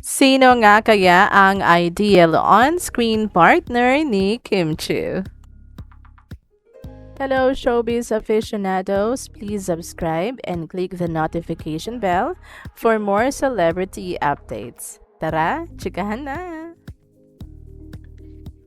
Sino nga kaya ang ideal on-screen partner ni Kim Chiu? Hello, showbiz aficionados. Please subscribe and click the notification bell for more celebrity updates. Tara, chikahan na!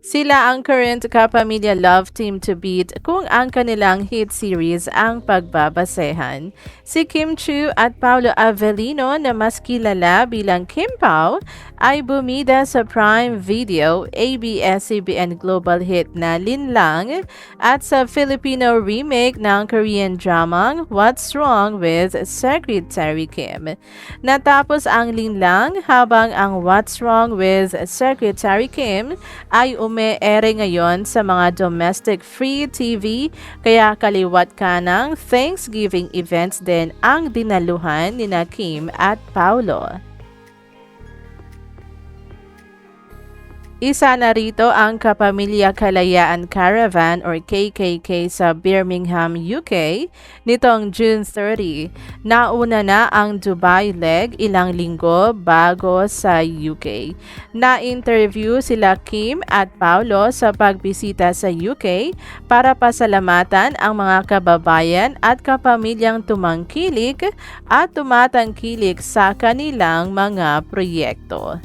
Sila ang current kapamilya love team to beat kung ang kanilang hit series ang pagbabasehan. Si Kim Chiu at Paolo Avellino na mas kilala bilang Kim Pao ay bumida sa Prime Video, ABS-CBN global hit na Linlang at sa Filipino remake ng Korean drama What's Wrong with Secretary Kim. Natapos ang Linlang habang ang What's Wrong with Secretary Kim ay ere ngayon sa mga domestic free TV kaya kaliwat ka ng Thanksgiving events din ang dinaluhan ni Kim at Paolo. Isa na rito ang Kapamilya Kalayaan Caravan or KKK sa Birmingham, UK nitong June 30. Nauna na ang Dubai leg ilang linggo bago sa UK. Na-interview sila Kim at Paolo sa pagbisita sa UK para pasalamatan ang mga kababayan at kapamilyang tumangkilik at tumatangkilik sa kanilang mga proyekto.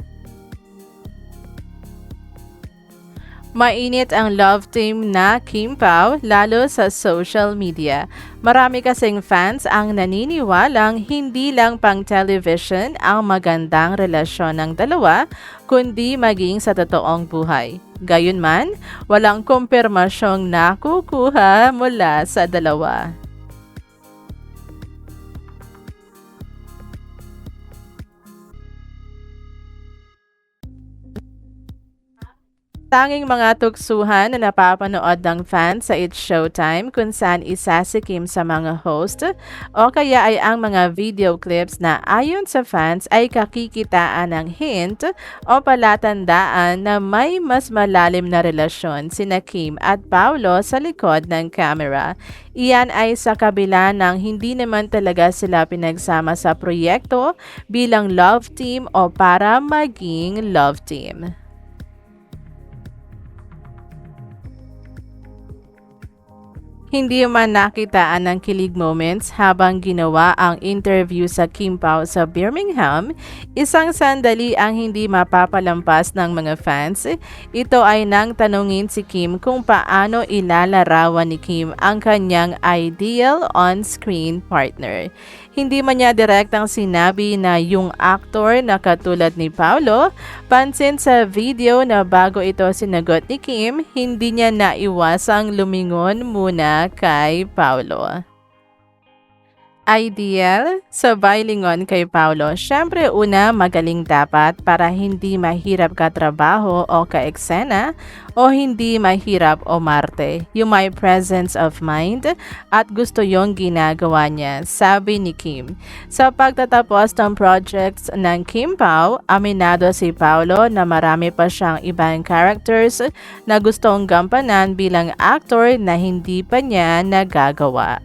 Mainit ang love team na Kim Pao lalo sa social media. Marami kasing fans ang naniniwalang hindi lang pang television ang magandang relasyon ng dalawa, kundi maging sa totoong buhay. Gayunman, walang kumpirmasyong nakukuha mula sa dalawa. Tanging mga tuksuhan na napapanood ng fans sa It's Showtime kung saan isa si Kim sa mga host o kaya ay ang mga video clips na ayon sa fans ay kakikitaan ng hint o palatandaan na may mas malalim na relasyon sina Kim at Paolo sa likod ng camera. Iyan ay sa kabila ng hindi naman talaga sila pinagsama sa proyekto bilang love team o para maging love team. Hindi man nakitaan ng kilig moments habang ginawa ang interview sa Kim Pao sa Birmingham, isang sandali ang hindi mapapalampas ng mga fans. Ito ay nang tanungin si Kim kung paano ilalarawan ni Kim ang kanyang ideal on-screen partner. Hindi man niya direktang sinabi na yung aktor na katulad ni Paolo, pansin sa video na bago ito sinagot ni Kim, hindi niya naiwasang lumingon muna kay Paolo. Ideal? Sabay lingon kay Paolo. Siyempre una magaling dapat para hindi mahirap katrabaho o kaeksena o hindi mahirap o marte. Yung may presence of mind at gusto yung ginagawa niya, sabi ni Kim. Sa pagtatapos ng projects ng Kim Pao, aminado si Paolo na marami pa siyang ibang characters na gustong gampanan bilang actor na hindi pa niya nagagawa.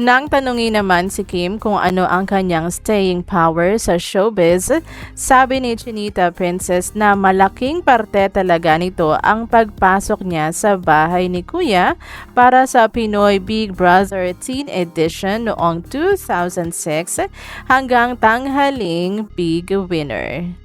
Nang tanungin naman si Kim kung ano ang kanyang staying power sa showbiz, sabi ni Chinita Princess na malaking parte talaga nito ang pagpasok niya sa bahay ni Kuya para sa Pinoy Big Brother Teen Edition noong 2006 hanggang tanghaling Big Winner.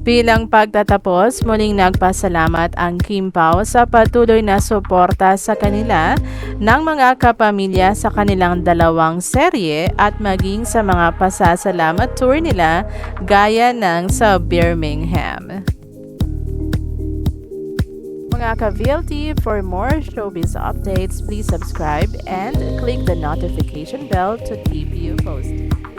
Bilang pagtatapos, muling nagpasalamat ang Kim Pao sa patuloy na suporta sa kanila ng mga kapamilya sa kanilang dalawang serye at maging sa mga pasasalamat tour nila gaya ng sa Birmingham. Mga ka-VLT, for more showbiz updates, please subscribe and click the notification bell to keep you posted.